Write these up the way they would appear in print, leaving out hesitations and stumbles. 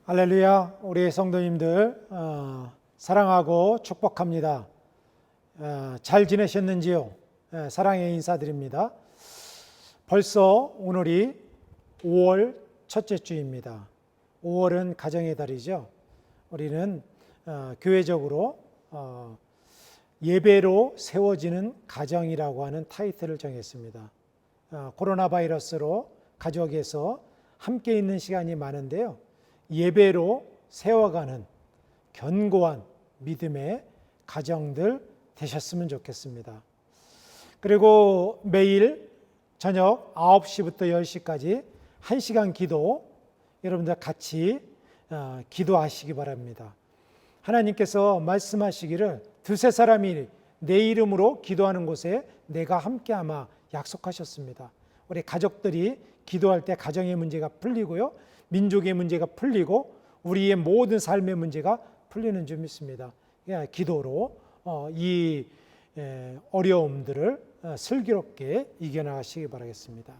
할렐루야, 우리 성도님들 사랑하고 축복합니다. 잘 지내셨는지요? 사랑의 인사드립니다. 벌써 오늘이 5월 첫째 주입니다. 5월은 가정의 달이죠. 우리는 교회적으로 예배로 세워지는 가정이라고 하는 타이틀을 정했습니다. 코로나 바이러스로 가족에서 함께 있는 시간이 많은데요. 예배로 세워가는 견고한 믿음의 가정들 되셨으면 좋겠습니다. 그리고 매일 저녁 9시부터 10시까지 1시간 기도, 여러분들 같이 기도하시기 바랍니다. 하나님께서 말씀하시기를 두세 사람이 내 이름으로 기도하는 곳에 내가 함께하마 약속하셨습니다. 우리 가족들이 기도할 때 가정의 문제가 풀리고요, 민족의 문제가 풀리고 우리의 모든 삶의 문제가 풀리는 줄 믿습니다. 기도로 이 어려움들을 슬기롭게 이겨나가시기 바라겠습니다.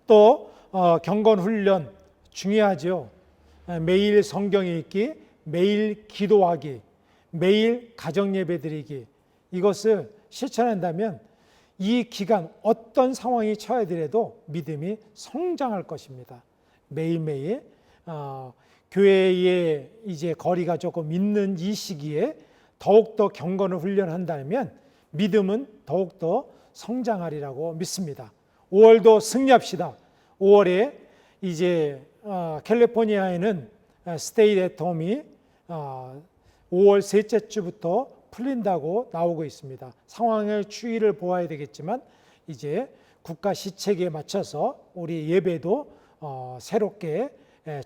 또 경건훈련 중요하죠. 매일 성경 읽기, 매일 기도하기, 매일 가정예배 드리기, 이것을 실천한다면 이 기간 어떤 상황이 처하더라도 믿음이 성장할 것입니다. 매일매일 교회에 이제 거리가 조금 있는 이 시기에 더욱더 경건을 훈련한다면 믿음은 더욱더 성장하리라고 믿습니다. 5월도 승리합시다. 5월에 이제 캘리포니아에는 스테이 앳 홈이 5월 셋째 주부터 풀린다고 나오고 있습니다. 상황을 추이를 보아야 되겠지만 이제 국가 시책에 맞춰서 우리 예배도 새롭게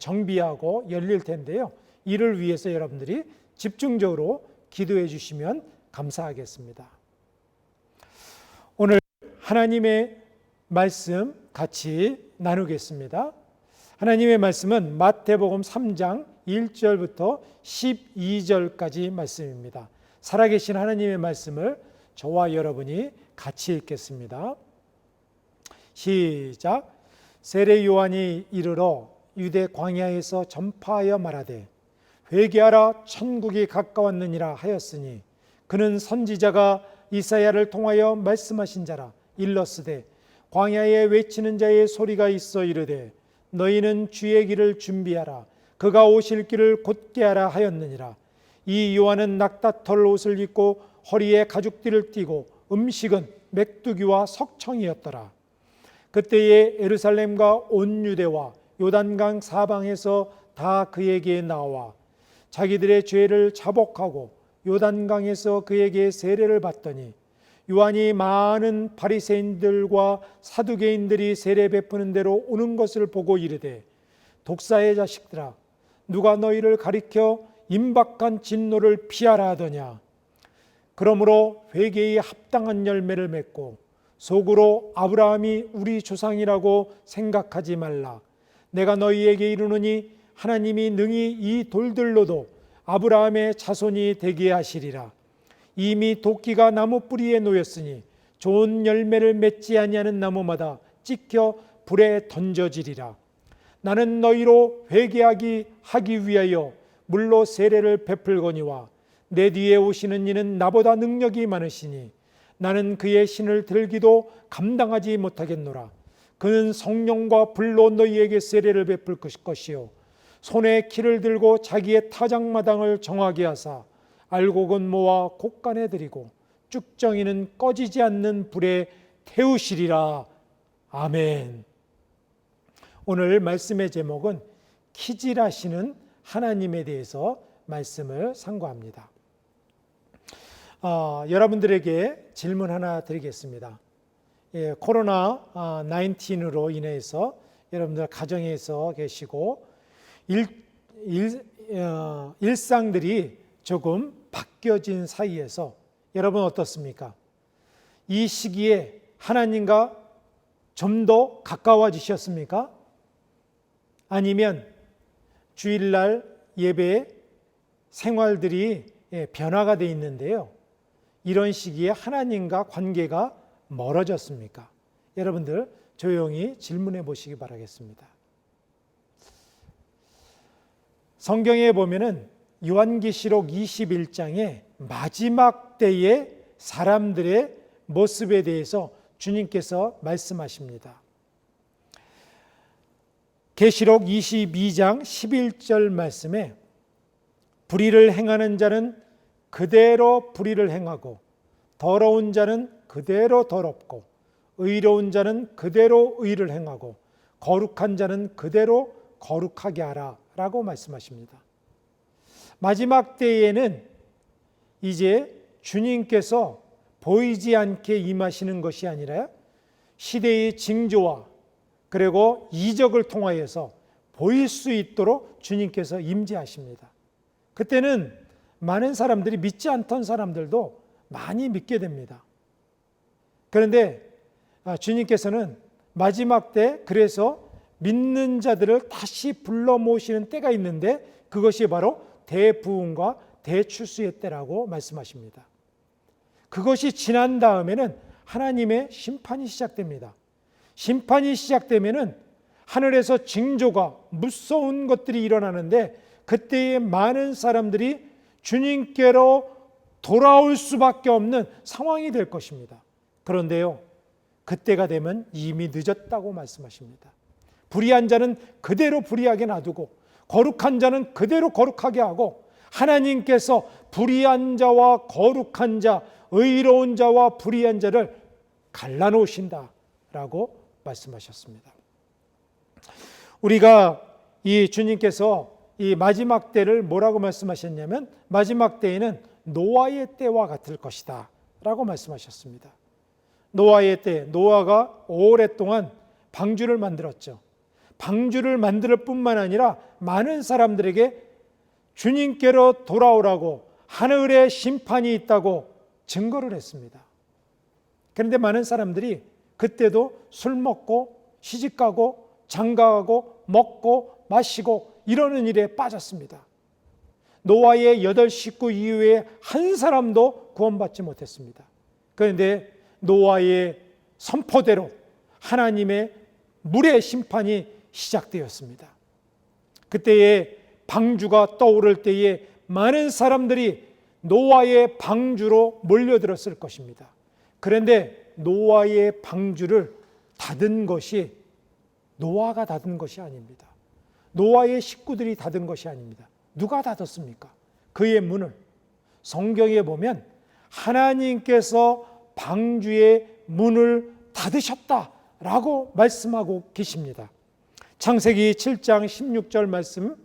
정비하고 열릴 텐데요. 이를 위해서 여러분들이 집중적으로 기도해 주시면 감사하겠습니다. 오늘 하나님의 말씀 같이 나누겠습니다. 하나님의 말씀은 마태복음 3장 1절부터 12절까지 말씀입니다. 살아계신 하나님의 말씀을 저와 여러분이 같이 읽겠습니다. 시작. 세례 요한이 이르러 유대 광야에서 전파하여 말하되 회개하라 천국이 가까웠느니라 하였으니 그는 선지자가 이사야를 통하여 말씀하신 자라. 일러스되 광야에 외치는 자의 소리가 있어 이르되 너희는 주의 길을 준비하라, 그가 오실 길을 곧게 하라 하였느니라. 이 요한은 낙타털 옷을 입고 허리에 가죽띠를 띠고 음식은 메뚜기와 석청이었더라. 그때에 예루살렘과 온 유대와 요단강 사방에서 다 그에게 나와 자기들의 죄를 자복하고 요단강에서 그에게 세례를 받더니 요한이 많은 바리새인들과 사두개인들이 세례 베푸는 대로 오는 것을 보고 이르되 독사의 자식들아, 누가 너희를 가리켜 임박한 진노를 피하라 하더냐. 그러므로 회개에 합당한 열매를 맺고 속으로 아브라함이 우리 조상이라고 생각하지 말라. 내가 너희에게 이르노니 하나님이 능히 이 돌들로도 아브라함의 자손이 되게 하시리라. 이미 도끼가 나무 뿌리에 놓였으니 좋은 열매를 맺지 아니하는 나무마다 찍혀 불에 던져지리라. 나는 너희로 회개하기 하기 위하여 물로 세례를 베풀거니와 내 뒤에 오시는 이는 나보다 능력이 많으시니 나는 그의 신을 들기도 감당하지 못하겠노라. 그는 성령과 불로 너희에게 세례를 베풀 것이요 손에 키를 들고 자기의 타작마당을 정하게 하사 알곡은 모아 곡간에 들이고 쭉정이는 꺼지지 않는 불에 태우시리라. 아멘. 오늘 말씀의 제목은 키질하시는 하나님에 대해서 말씀을 상고합니다. 여러분들에게 질문 하나 드리겠습니다. 코로나 19으로 인해서 여러분들 가정에서 계시고 일상들이 조금 바뀌어진 사이에서 여러분 어떻습니까? 이 시기에 하나님과 좀 더 가까워지셨습니까? 아니면 주일날 예배 생활들이 변화가 되어 있는데요. 이런 시기에 하나님과 관계가 멀어졌습니까? 여러분들 조용히 질문해 보시기 바라겠습니다. 성경에 보면은 요한계시록 21장에 마지막 때의 사람들의 모습에 대해서 주님께서 말씀하십니다. 계시록 22장 11절 말씀에 불의를 행하는 자는 그대로 불의를 행하고 더러운 자는 그대로 더럽고 의로운 자는 그대로 의를 행하고 거룩한 자는 그대로 거룩하게 하라 라고 말씀하십니다. 마지막 때에는 이제 주님께서 보이지 않게 임하시는 것이 아니라 시대의 징조와 그리고 이적을 통하여서 보일 수 있도록 주님께서 임재하십니다. 그때는 많은 사람들이 믿지 않던 사람들도 많이 믿게 됩니다. 그런데 주님께서는 마지막 때 그래서 믿는 자들을 다시 불러 모시는 때가 있는데 그것이 바로 대부흥과 대출수의 때라고 말씀하십니다. 그것이 지난 다음에는 하나님의 심판이 시작됩니다. 심판이 시작되면은 하늘에서 징조가 무서운 것들이 일어나는데 그때에 많은 사람들이 주님께로 돌아올 수밖에 없는 상황이 될 것입니다. 그런데요, 그때가 되면 이미 늦었다고 말씀하십니다. 불의한 자는 그대로 불의하게 놔두고 거룩한 자는 그대로 거룩하게 하고 하나님께서 불의한 자와 거룩한 자, 의로운 자와 불의한 자를 갈라놓으신다라고 말씀하셨습니다. 우리가 이 주님께서 이 마지막 때를 뭐라고 말씀하셨냐면 마지막 때에는 노아의 때와 같을 것이다 라고 말씀하셨습니다. 노아의 때, 노아가 오랫동안 방주를 만들었죠. 방주를 만들 뿐만 아니라 많은 사람들에게 주님께로 돌아오라고 하늘에 심판이 있다고 증거를 했습니다. 그런데 많은 사람들이 그때도 술 먹고 시집가고 장가가고 먹고 마시고 이러는 일에 빠졌습니다. 노아의 8 식구 이후에 한 사람도 구원받지 못했습니다. 그런데 노아의 선포대로 하나님의 물의 심판이 시작되었습니다. 그때에 방주가 떠오를 때에 많은 사람들이 노아의 방주로 몰려들었을 것입니다. 그런데 노아의 방주를 닫은 것이 노아가 닫은 것이 아닙니다. 노아의 식구들이 닫은 것이 아닙니다. 누가 닫았습니까? 그의 문을 성경에 보면 하나님께서 방주의 문을 닫으셨다라고 말씀하고 계십니다. 창세기 7장 16절 말씀,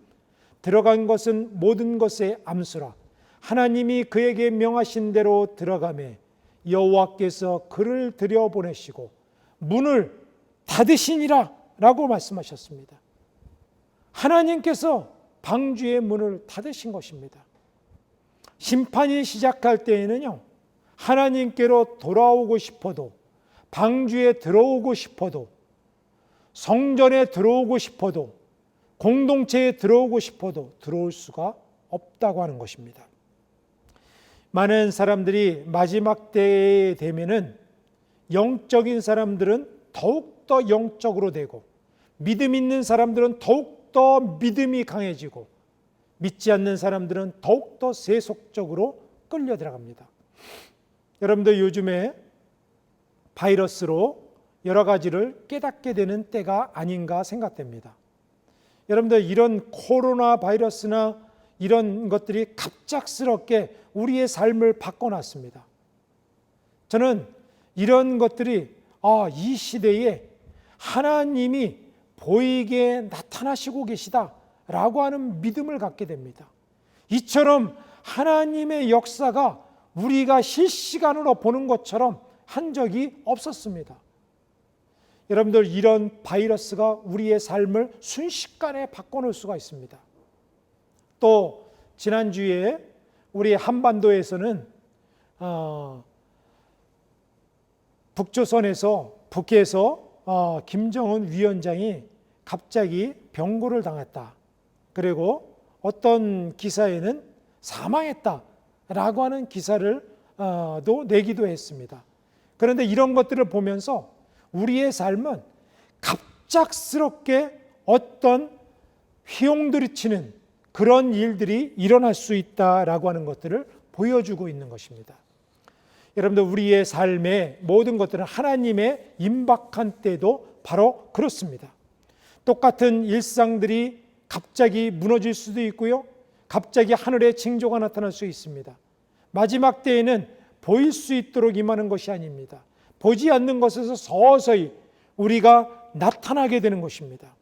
들어간 것은 모든 것의 암수라 하나님이 그에게 명하신 대로 들어가매 여호와께서 그를 들여보내시고 문을 닫으시니라 라고 말씀하셨습니다. 하나님께서 방주의 문을 닫으신 것입니다. 심판이 시작할 때에는요, 하나님께로 돌아오고 싶어도 방주에 들어오고 싶어도 성전에 들어오고 싶어도 공동체에 들어오고 싶어도 들어올 수가 없다고 하는 것입니다. 많은 사람들이 마지막 때에 되면은 영적인 사람들은 더욱더 영적으로 되고 믿음 있는 사람들은 더욱더 믿음이 강해지고 믿지 않는 사람들은 더욱더 세속적으로 끌려 들어갑니다. 여러분들 요즘에 바이러스로 여러 가지를 깨닫게 되는 때가 아닌가 생각됩니다. 여러분들 이런 코로나 바이러스나 이런 것들이 갑작스럽게 우리의 삶을 바꿔놨습니다. 저는 이런 것들이 이 시대에 하나님이 보이게 나타나시고 계시다라고 하는 믿음을 갖게 됩니다. 이처럼 하나님의 역사가 우리가 실시간으로 보는 것처럼 한 적이 없었습니다. 여러분들 이런 바이러스가 우리의 삶을 순식간에 바꿔놓을 수가 있습니다. 또 지난주에 우리 한반도에서는 북에서 김정은 위원장이 갑자기 병고를 당했다. 그리고 어떤 기사에는 사망했다라고 하는 기사를 또 내기도 했습니다. 그런데 이런 것들을 보면서 우리의 삶은 갑작스럽게 어떤 휘용들이치는 그런 일들이 일어날 수 있다라고 하는 것들을 보여주고 있는 것입니다. 여러분들, 우리의 삶의 모든 것들은 하나님의 임박한 때도 바로 그렇습니다. 똑같은 일상들이 갑자기 무너질 수도 있고요, 갑자기 하늘에 징조가 나타날 수 있습니다. 마지막 때에는 보일 수 있도록 임하는 것이 아닙니다. 보지 않는 것에서 서서히 우리가 나타나게 되는 것입니다.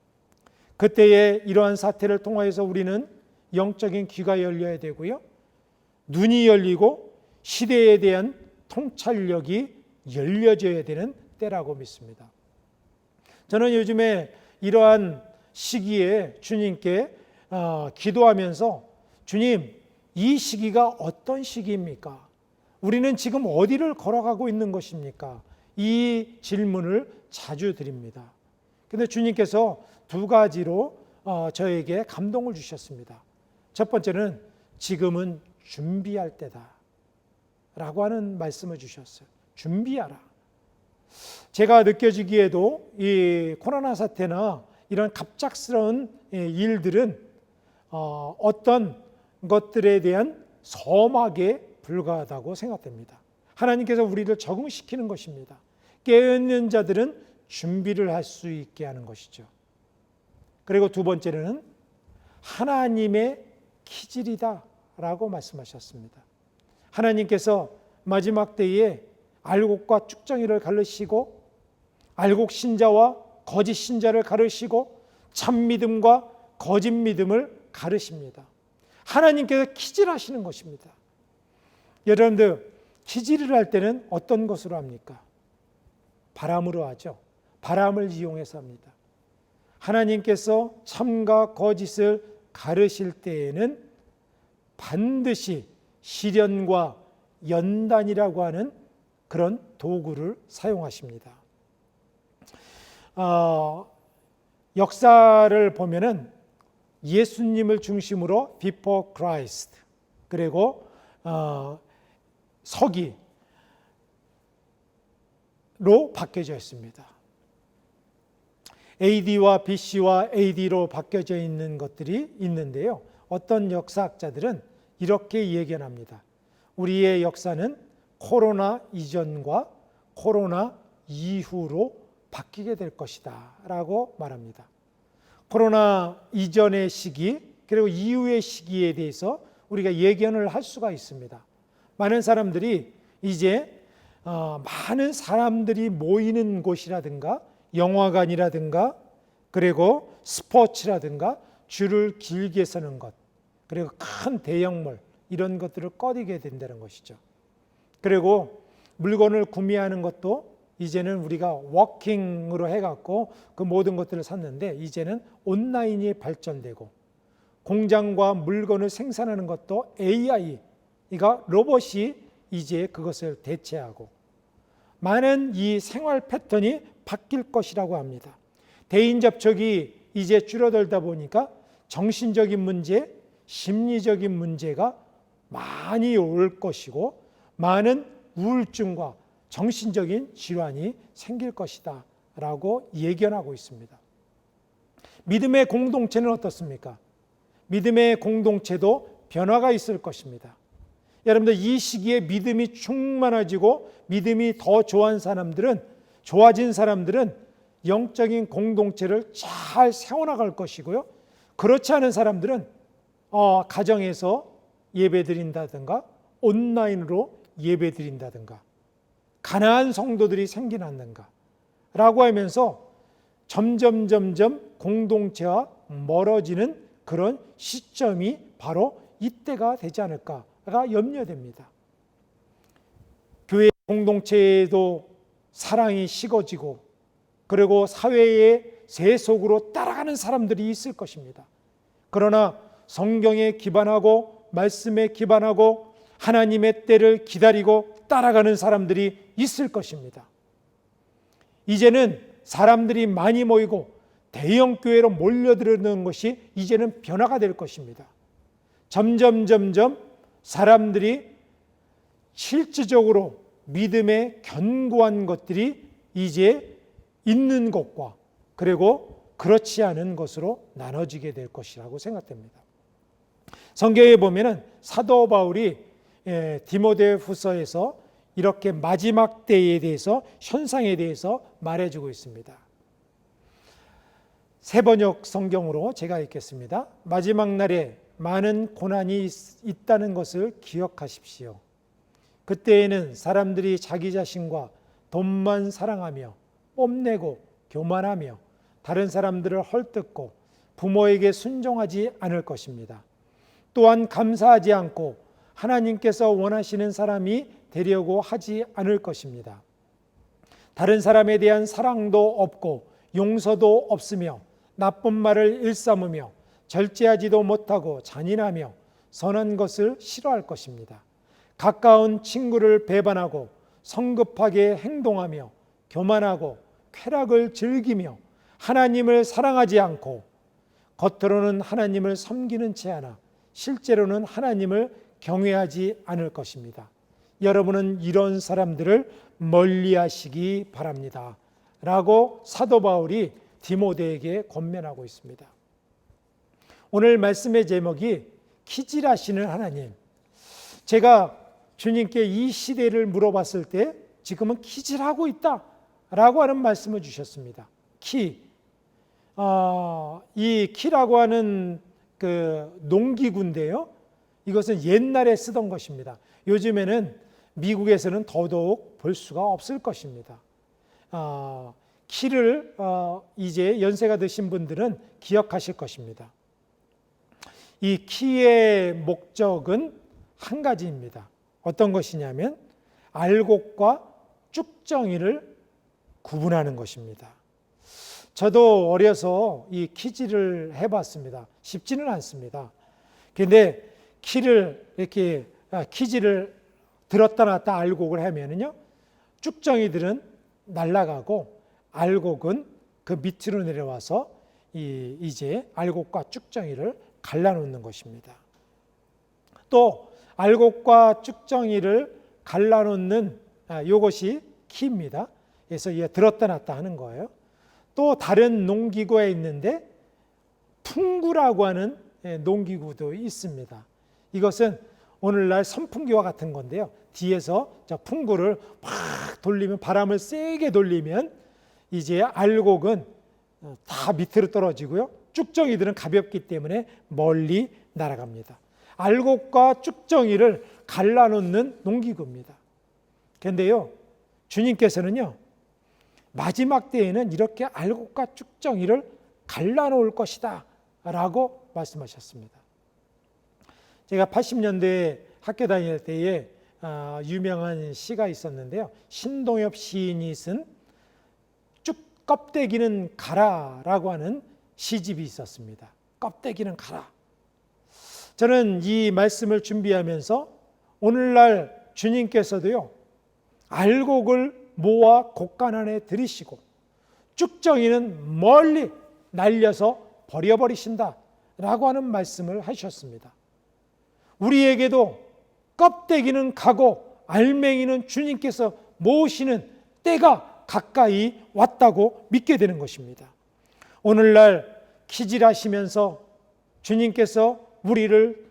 그때에 이러한 사태를 통하여서 우리는 영적인 귀가 열려야 되고요, 눈이 열리고 시대에 대한 통찰력이 열려져야 되는 때라고 믿습니다. 저는 요즘에 이러한 시기에 주님께 기도하면서, 주님, 이 시기가 어떤 시기입니까? 우리는 지금 어디를 걸어가고 있는 것입니까? 이 질문을 자주 드립니다. 그런데 주님께서 두 가지로 저에게 감동을 주셨습니다. 첫 번째는 지금은 준비할 때다 라고 하는 말씀을 주셨어요. 준비하라. 제가 느껴지기에도 이 코로나 사태나 이런 갑작스러운 일들은 어떤 것들에 대한 서막에 불과하다고 생각됩니다. 하나님께서 우리를 적응시키는 것입니다. 깨어있는 자들은 준비를 할 수 있게 하는 것이죠. 그리고 두 번째는 하나님의 기질이다 라고 말씀하셨습니다. 하나님께서 마지막 때에 알곡과 쭉정이를 가르시고, 알곡 신자와 거짓 신자를 가르시고, 참 믿음과 거짓 믿음을 가르십니다. 하나님께서 기질하시는 것입니다. 여러분들, 기질을 할 때는 어떤 것으로 합니까? 바람으로 하죠. 바람을 이용해서 합니다. 하나님께서 참과 거짓을 가르실 때에는 반드시 시련과 연단이라고 하는 그런 도구를 사용하십니다. 역사를 보면은 예수님을 중심으로 before Christ, 그리고 서기로 바뀌어져 있습니다. AD와 BC와 AD로 바뀌어져 있는 것들이 있는데요, 어떤 역사학자들은 이렇게 예견합니다. 우리의 역사는 코로나 이전과 코로나 이후로 바뀌게 될 것이다 라고 말합니다. 코로나 이전의 시기 그리고 이후의 시기에 대해서 우리가 예견을 할 수가 있습니다. 많은 사람들이 이제 많은 사람들이 모이는 곳이라든가 영화관이라든가 그리고 스포츠라든가 줄을 길게 서는 것, 그리고 큰 대형몰, 이런 것들을 꺼리게 된다는 것이죠. 그리고 물건을 구매하는 것도 이제는 우리가 워킹으로 해갖고 그 모든 것들을 샀는데, 이제는 온라인이 발전되고 공장과 물건을 생산하는 것도 AI가 로봇이 이제 그것을 대체하고 많은 이 생활 패턴이 바뀔 것이라고 합니다. 대인 접촉이 이제 줄어들다 보니까 정신적인 문제, 심리적인 문제가 많이 올 것이고 많은 우울증과 정신적인 질환이 생길 것이다 라고 예견하고 있습니다. 믿음의 공동체는 어떻습니까? 믿음의 공동체도 변화가 있을 것입니다. 여러분들, 이 시기에 믿음이 충만해지고 믿음이 더 좋아진 사람들은 영적인 공동체를 잘 세워나갈 것이고요, 그렇지 않은 사람들은 가정에서 예배드린다든가 온라인으로 예배드린다든가 가난한 성도들이 생겨났는가 라고 하면서 점점 공동체와 멀어지는 그런 시점이 바로 이때가 되지 않을까가 염려됩니다. 교회 공동체에도 사랑이 식어지고 그리고 사회의 세속으로 따라가는 사람들이 있을 것입니다. 그러나 성경에 기반하고 말씀에 기반하고 하나님의 때를 기다리고 따라가는 사람들이 있을 것입니다. 이제는 사람들이 많이 모이고 대형 교회로 몰려드는 것이 이제는 변화가 될 것입니다. 점점 사람들이 실질적으로 믿음에 견고한 것들이 이제 있는 것과 그리고 그렇지 않은 것으로 나눠지게 될 것이라고 생각됩니다. 성경에 보면은 사도 바울이 디모데후서에서 이렇게 마지막 때에 대해서, 현상에 대해서 말해주고 있습니다. 세번역 성경으로 제가 읽겠습니다. 마지막 날에 많은 고난이 있다는 것을 기억하십시오. 그때에는 사람들이 자기 자신과 돈만 사랑하며 뽐내고 교만하며 다른 사람들을 헐뜯고 부모에게 순종하지 않을 것입니다. 또한 감사하지 않고 하나님께서 원하시는 사람이 되려고 하지 않을 것입니다. 다른 사람에 대한 사랑도 없고 용서도 없으며 나쁜 말을 일삼으며 절제하지도 못하고 잔인하며 선한 것을 싫어할 것입니다. 가까운 친구를 배반하고 성급하게 행동하며 교만하고 쾌락을 즐기며 하나님을 사랑하지 않고 겉으로는 하나님을 섬기는 채 하나 실제로는 하나님을 경외하지 않을 것입니다. 여러분은 이런 사람들을 멀리하시기 바랍니다. 라고 사도 바울이 디모데에게 권면하고 있습니다. 오늘 말씀의 제목이 키질하시는 하나님. 제가 주님께 이 시대를 물어봤을 때 지금은 키질하고 있다라고 하는 말씀을 주셨습니다. 이 키라고 하는 그 농기구인데요. 이것은 옛날에 쓰던 것입니다. 요즘에는 미국에서는 더더욱 볼 수가 없을 것입니다. 키를 이제 연세가 드신 분들은 기억하실 것입니다. 이 키의 목적은 한 가지입니다. 어떤 것이냐면 알곡과 쭉정이를 구분하는 것입니다. 저도 어려서 이 키질을 해봤습니다. 쉽지는 않습니다. 그런데 키를 이렇게 키질을 들었다 놨다 알곡을 하면은요, 쭉정이들은 날아가고 알곡은 그 밑으로 내려와서 이제 알곡과 쭉정이를 갈라놓는 것입니다. 또 알곡과 쭉정이를 갈라놓는 이것이 키입니다. 그래서 이게 들었다 놨다 하는 거예요. 또 다른 농기구가 있는데 풍구라고 하는 농기구도 있습니다. 이것은 오늘날 선풍기와 같은 건데요. 뒤에서 저 풍구를 막 돌리면, 바람을 세게 돌리면 이제 알곡은 다 밑으로 떨어지고요. 쭉정이들은 가볍기 때문에 멀리 날아갑니다. 알곡과 쭉정이를 갈라놓는 농기구입니다. 그런데요, 주님께서는요, 마지막 때에는 이렇게 알곡과 쭉정이를 갈라놓을 것이다 라고 말씀하셨습니다. 제가 80년대에 학교 다닐 때에 유명한 시가 있었는데요. 신동엽 시인이 쓴 쭉 껍데기는 가라라고 하는 시집이 있었습니다. 껍데기는 가라. 저는 이 말씀을 준비하면서 오늘날 주님께서도요, 알곡을 모아 곡간 안에 들이시고 쭉정이는 멀리 날려서 버려버리신다라고 하는 말씀을 하셨습니다. 우리에게도 껍데기는 가고 알맹이는 주님께서 모으시는 때가 가까이 왔다고 믿게 되는 것입니다. 오늘날 키질하시면서 주님께서 우리를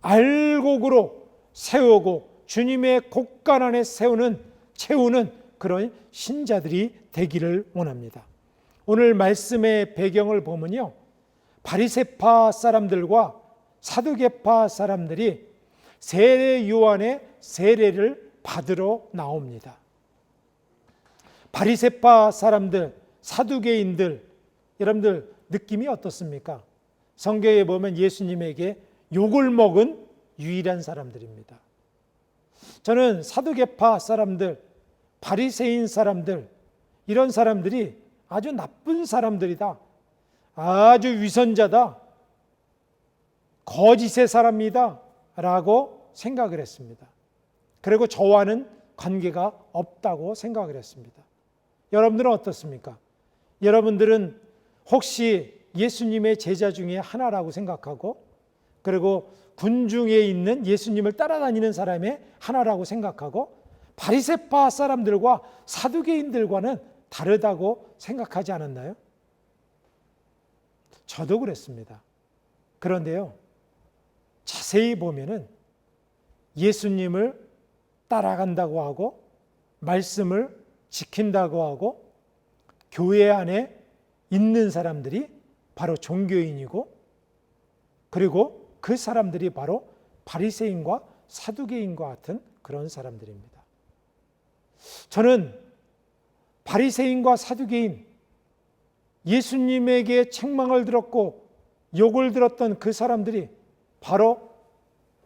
알곡으로 세우고 주님의 곡간 안에 채우는 그런 신자들이 되기를 원합니다. 오늘 말씀의 배경을 보면요, 바리새파 사람들과 사두개파 사람들이 세례 요한의 세례를 받으러 나옵니다. 바리새파 사람들, 사두개인들, 여러분들 느낌이 어떻습니까? 성경에 보면 예수님에게 욕을 먹은 유일한 사람들입니다. 저는 사두개파 사람들, 바리새인 사람들, 이런 사람들이 아주 나쁜 사람들이다, 아주 위선자다, 거짓의 사람이다 라고 생각을 했습니다. 그리고 저와는 관계가 없다고 생각을 했습니다. 여러분들은 어떻습니까? 여러분들은 혹시 예수님의 제자 중에 하나라고 생각하고, 그리고 군중에 있는 예수님을 따라다니는 사람의 하나라고 생각하고, 바리새파 사람들과 사두개인들과는 다르다고 생각하지 않았나요? 저도 그랬습니다. 그런데요, 자세히 보면은 예수님을 따라간다고 하고 말씀을 지킨다고 하고 교회 안에 있는 사람들이 바로 종교인이고, 그리고 그 사람들이 바로 바리새인과 사두개인과 같은 그런 사람들입니다. 저는 바리새인과 사두개인, 예수님에게 책망을 들었고 욕을 들었던 그 사람들이 바로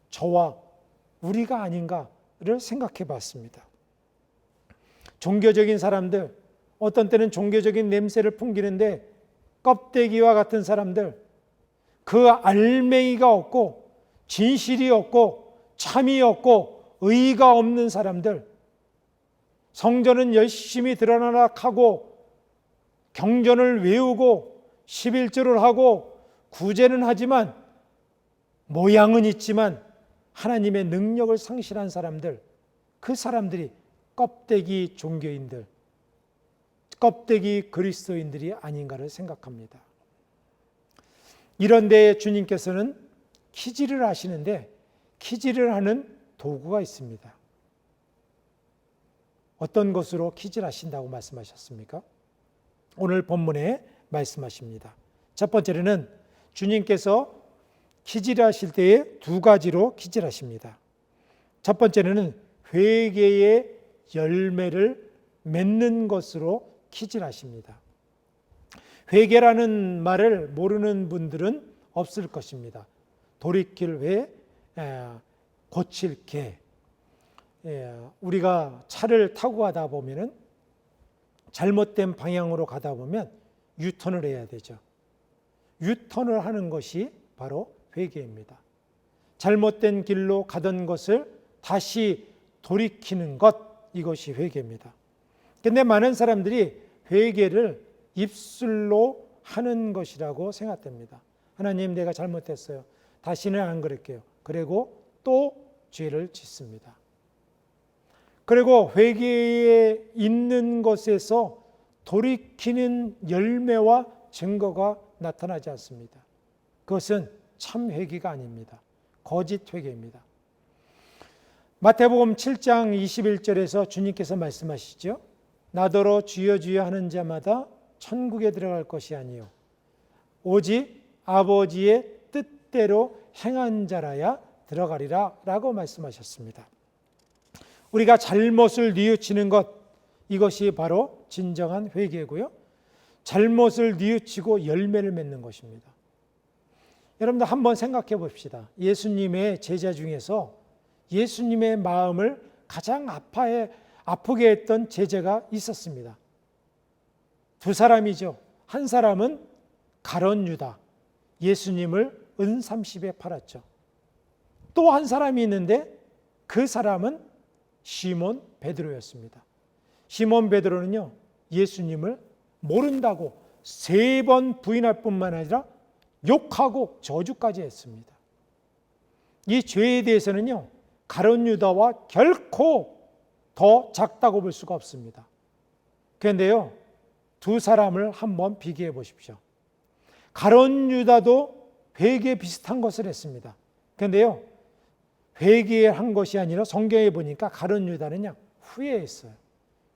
저와 우리가 아닌가를 생각해 봤습니다. 종교적인 사람들, 어떤 때는 종교적인 냄새를 풍기는데 껍데기와 같은 사람들, 그 알맹이가 없고 진실이 없고 참이 없고 의의가 없는 사람들, 성전은 열심히 드러나라 하고 경전을 외우고 11조를 하고 구제는 하지만 모양은 있지만 하나님의 능력을 상실한 사람들, 그 사람들이 껍데기 종교인들, 껍데기 그리스도인들이 아닌가를 생각합니다. 이런 데에 주님께서는 키질을 하시는데 키질을 하는 도구가 있습니다. 어떤 것으로 키질하신다고 말씀하셨습니까? 오늘 본문에 말씀하십니다. 첫 번째로는 주님께서 키질하실 때에 두 가지로 키질하십니다. 첫 번째는 회개의 열매를 맺는 것으로 키질하십니다. 회개라는 말을 모르는 분들은 없을 것입니다. 돌이킬 회, 고칠 개. 우리가 차를 타고 가다 보면은 잘못된 방향으로 가다 보면 유턴을 해야 되죠. 유턴을 하는 것이 바로 회개입니다. 잘못된 길로 가던 것을 다시 돌이키는 것, 이것이 회개입니다. 그런데 많은 사람들이 회개를 입술로 하는 것이라고 생각됩니다. 하나님, 내가 잘못했어요. 다시는 안 그럴게요. 그리고 또 죄를 짓습니다. 그리고 회개에 있는 것에서 돌이키는 열매와 증거가 나타나지 않습니다. 그것은 참 회개가 아닙니다. 거짓 회개입니다. 마태복음 7장 21절에서 주님께서 말씀하시죠. 나더러 주여 주여 하는 자마다 천국에 들어갈 것이 아니요 오직 아버지의 뜻대로 행한 자라야 들어가리라 라고 말씀하셨습니다. 우리가 잘못을 뉘우치는 것, 이것이 바로 진정한 회개고요. 잘못을 뉘우치고 열매를 맺는 것입니다. 여러분들 한번 생각해 봅시다. 예수님의 제자 중에서 예수님의 마음을 가장 아프게 했던 제자가 있었습니다. 두 사람이죠. 한 사람은 가룟 유다, 예수님을 은 30에 팔았죠. 또 한 사람이 있는데 그 사람은 시몬 베드로였습니다. 시몬 베드로는요, 예수님을 모른다고 3번 부인할 뿐만 아니라 욕하고 저주까지 했습니다. 이 죄에 대해서는요, 가룟 유다와 결코 더 작다고 볼 수가 없습니다. 그런데요, 두 사람을 한번 비교해 보십시오. 가룟 유다도 회개 비슷한 것을 했습니다. 그런데요, 회개한 것이 아니라 성경에 보니까 가룟 유다는요, 후회했어요.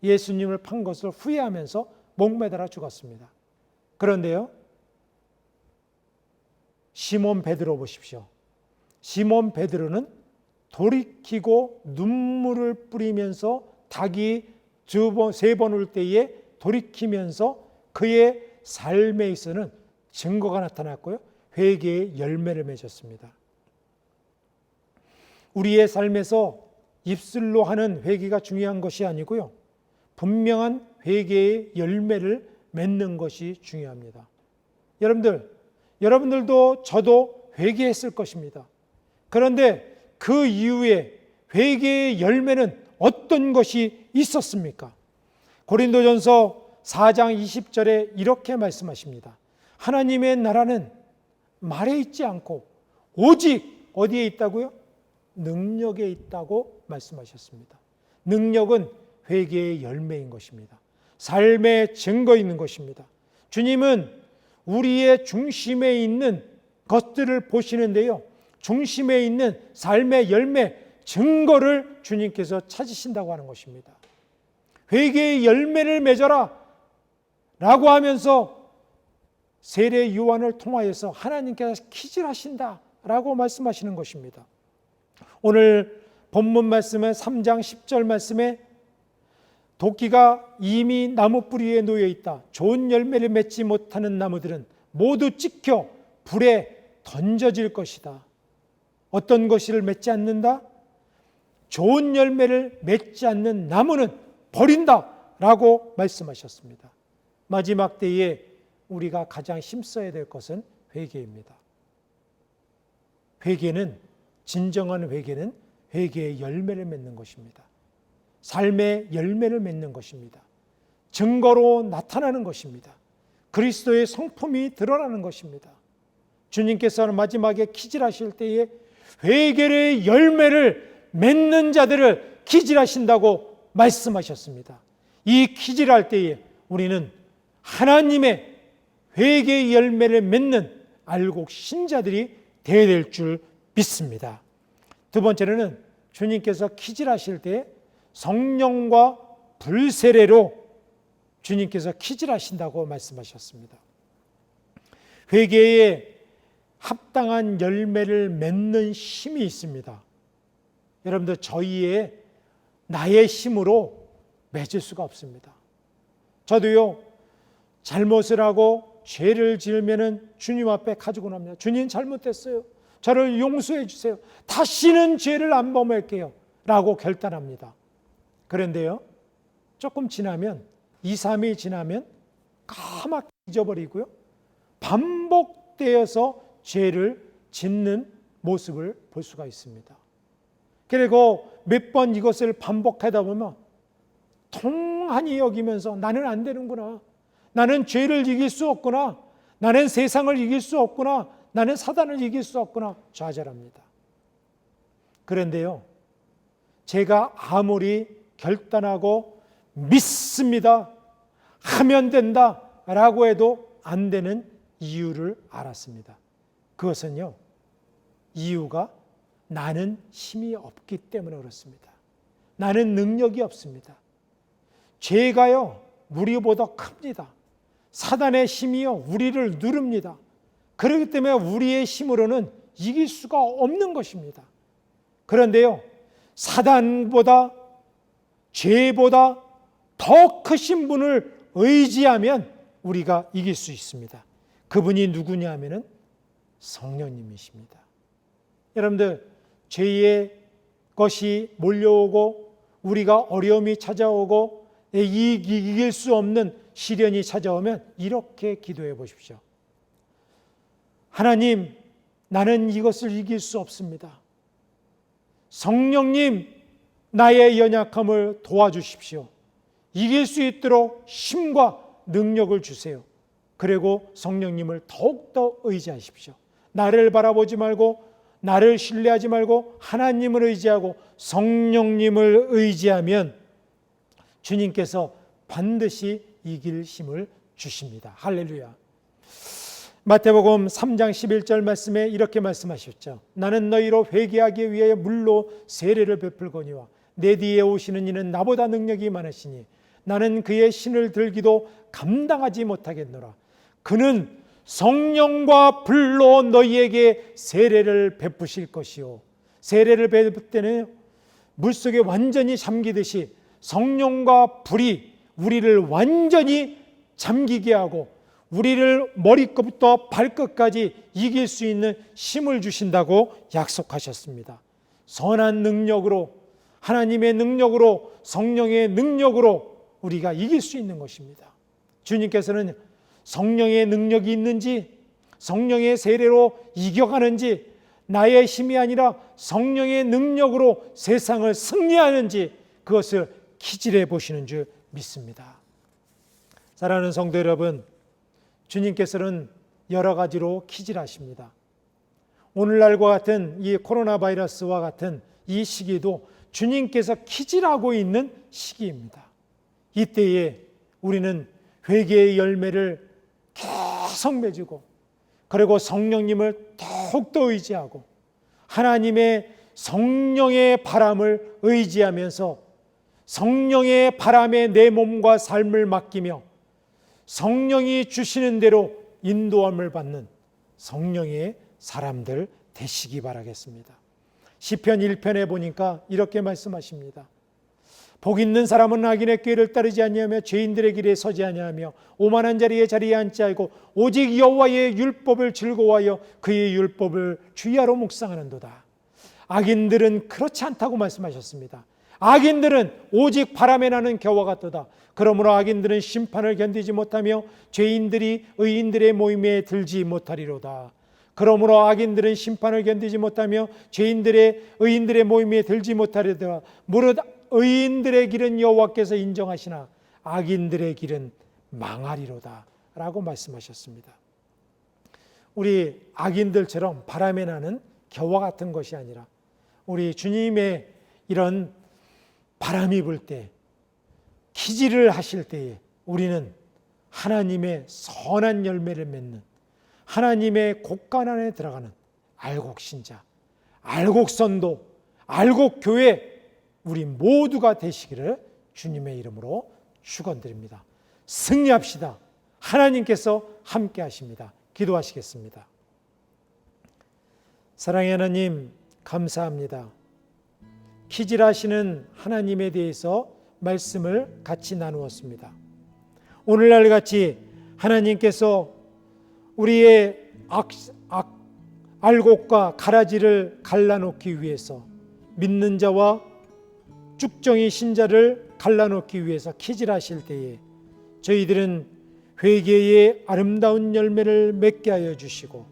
예수님을 판 것을 후회하면서 목매달아 죽었습니다. 그런데요, 시몬 베드로 보십시오. 시몬 베드로는 돌이키고 눈물을 뿌리면서 닭이 3번 울 때에 돌이키면서 그의 삶에 있어서는 증거가 나타났고요, 회개의 열매를 맺었습니다. 우리의 삶에서 입술로 하는 회개가 중요한 것이 아니고요, 분명한 회개의 열매를 맺는 것이 중요합니다. 여러분들도 저도 회개했을 것입니다. 그런데 그 이후에 회개의 열매는 어떤 것이 있었습니까? 고린도전서 4장 20절에 이렇게 말씀하십니다. 하나님의 나라는 말에 있지 않고 오직 어디에 있다고요? 능력에 있다고 말씀하셨습니다. 능력은 회개의 열매인 것입니다. 삶의 증거인 것입니다. 주님은 우리의 중심에 있는 것들을 보시는데요, 중심에 있는 삶의 열매, 증거를 주님께서 찾으신다고 하는 것입니다. 회개의 열매를 맺어라 라고 하면서 세례 요한을 통하여서 하나님께서 키질하신다 라고 말씀하시는 것입니다. 오늘 본문 말씀의 3장 10절 말씀에 도끼가 이미 나무 뿌리에 놓여 있다. 좋은 열매를 맺지 못하는 나무들은 모두 찍혀 불에 던져질 것이다. 어떤 것을 맺지 않는다? 좋은 열매를 맺지 않는 나무는 버린다 라고 말씀하셨습니다. 마지막 때에 우리가 가장 힘써야 될 것은 회개입니다. 회개는, 진정한 회개는 회개의 열매를 맺는 것입니다. 삶의 열매를 맺는 것입니다. 증거로 나타나는 것입니다. 그리스도의 성품이 드러나는 것입니다. 주님께서는 마지막에 키질하실 때에 회개의 열매를 맺는 자들을 키질하신다고 말씀하셨습니다. 이 키질할 때에 우리는 하나님의 회개의 열매를 맺는 알곡 신자들이 되어야 될 줄 믿습니다. 두 번째로는 주님께서 키질하실 때 성령과 불세례로 주님께서 키질하신다고 말씀하셨습니다. 회개에 합당한 열매를 맺는 힘이 있습니다. 여러분들, 저희의 나의 힘으로 맺을 수가 없습니다. 저도요, 잘못을 하고 죄를 지으면은 주님 앞에 가지고 납니다. 주님, 잘못했어요. 저를 용서해 주세요. 다시는 죄를 안 범할게요 라고 결단합니다. 그런데요, 조금 지나면, 2, 3일 지나면 까맣게 잊어버리고요, 반복되어서 죄를 짓는 모습을 볼 수가 있습니다. 그리고 몇 번 이것을 반복하다 보면 통한이 여기면서 나는 안 되는구나, 나는 죄를 이길 수 없구나, 나는 세상을 이길 수 없구나, 나는 사단을 이길 수 없구나 좌절합니다. 그런데요, 제가 아무리 결단하고 믿습니다, 하면 된다 라고 해도 안 되는 이유를 알았습니다. 그것은요, 이유가 나는 힘이 없기 때문에 그렇습니다. 나는 능력이 없습니다. 죄가요, 우리보다 큽니다. 사단의 힘이요, 우리를 누릅니다. 그렇기 때문에 우리의 힘으로는 이길 수가 없는 것입니다. 그런데요, 사단보다, 죄보다 더 크신 분을 의지하면 우리가 이길 수 있습니다. 그분이 누구냐 하면은 성령님이십니다. 여러분들, 죄의 것이 몰려오고 우리가 어려움이 찾아오고 이길 수 없는 시련이 찾아오면 이렇게 기도해 보십시오. 하나님, 나는 이것을 이길 수 없습니다. 성령님, 나의 연약함을 도와주십시오. 이길 수 있도록 힘과 능력을 주세요. 그리고 성령님을 더욱더 의지하십시오. 나를 바라보지 말고, 나를 신뢰하지 말고 하나님을 의지하고 성령님을 의지하면 주님께서 반드시 이길 힘을 주십니다. 할렐루야. 마태복음 3장 11절 말씀에 이렇게 말씀하셨죠. 나는 너희로 회개하기 위하여 물로 세례를 베풀거니와 내 뒤에 오시는 이는 나보다 능력이 많으시니 나는 그의 신을 들기도 감당하지 못하겠노라. 그는 성령과 불로 너희에게 세례를 베푸실 것이요. 세례를 베풀 때는 물속에 완전히 잠기듯이 성령과 불이 우리를 완전히 잠기게 하고 우리를 머리끝부터 발끝까지 이길 수 있는 힘을 주신다고 약속하셨습니다. 선한 능력으로, 하나님의 능력으로, 성령의 능력으로 우리가 이길 수 있는 것입니다. 주님께서는 성령의 능력이 있는지, 성령의 세례로 이겨가는지, 나의 힘이 아니라 성령의 능력으로 세상을 승리하는지 그것을 키질해 보시는 줄 믿습니다. 사랑하는 성도 여러분, 주님께서는 여러 가지로 키질하십니다. 오늘날과 같은 이 코로나 바이러스와 같은 이 시기도 주님께서 키질하고 있는 시기입니다. 이때에 우리는 회개의 열매를 계속 맺고, 그리고 성령님을 더욱더 의지하고 하나님의 성령의 바람을 의지하면서 성령의 바람에 내 몸과 삶을 맡기며 성령이 주시는 대로 인도함을 받는 성령의 사람들 되시기 바라겠습니다. 시편 1편에 보니까 이렇게 말씀하십니다. 복 있는 사람은 악인의 꾀를 따르지 아니하며 죄인들의 길에 서지 아니하며 오만한 자리에 앉지 않고 오직 여호와의 율법을 즐거워하여 그의 율법을 주야로 묵상하는도다. 악인들은 그렇지 않다고 말씀하셨습니다. 악인들은 오직 바람에 나는 겨와 같도다. 그러므로 악인들은 심판을 견디지 못하며 죄인들이 의인들의 모임에 들지 못하리로다. 그러므로 악인들은 심판을 견디지 못하며 의인들의 모임에 들지 못하리로다. 무릇 의인들의 길은 여호와께서 인정하시나 악인들의 길은 망하리로다 라고 말씀하셨습니다. 우리 악인들처럼 바람에 나는 겨와 같은 것이 아니라 우리 주님의 이런 바람이 불 때, 기지를 하실 때에 우리는 하나님의 선한 열매를 맺는 하나님의 곳간 안에 들어가는 알곡신자, 알곡선도, 알곡교회 우리 모두가 되시기를 주님의 이름으로 축원드립니다. 승리합시다. 하나님께서 함께 하십니다. 기도하시겠습니다. 사랑의 하나님, 감사합니다. 키질하시는 하나님에 대해서 말씀을 같이 나누었습니다. 오늘날 같이 하나님께서 우리의 알곡과 가라지를 갈라놓기 위해서 믿는 자와 쭉정이 신자를 갈라놓기 위해서 키질하실 때에 저희들은 회개의 아름다운 열매를 맺게 하여 주시고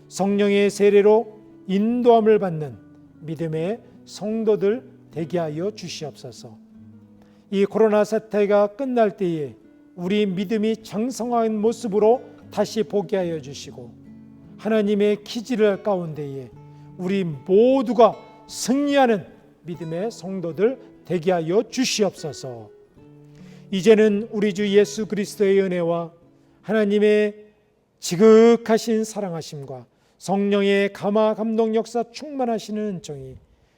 성령의 세례로 인도함을 받는 믿음의 성도들 되게 하여 주시옵소서. 이 코로나 사태가 끝날 때에 우리 믿음이 장성한 모습으로 다시 보게 하여 주시고 하나님의 기지를 가운데에 우리 모두가 승리하는 믿음의 성도들 되게 하여 주시옵소서. 이제는 우리 주 예수 그리스도의 은혜와 하나님의 지극하신 사랑하심과 성령의 감화 감동 역사 충만하시는 은총이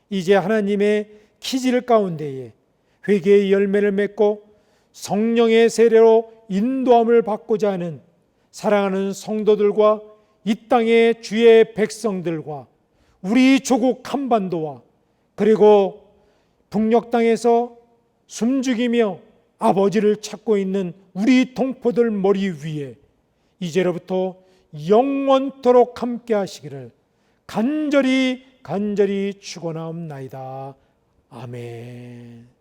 이제 하나님의 기질 가운데에 회개의 열매를 맺고 성령의 세례로 인도함을 받고자 하는 사랑하는 성도들과 이 땅의 주의 백성들과 우리 조국 한반도와 그리고 북녘 땅에서 숨죽이며 아버지를 찾고 있는 우리 동포들 머리 위에 이제로부터 영원토록 함께 하시기를 간절히 축원하옵나이다. 아멘.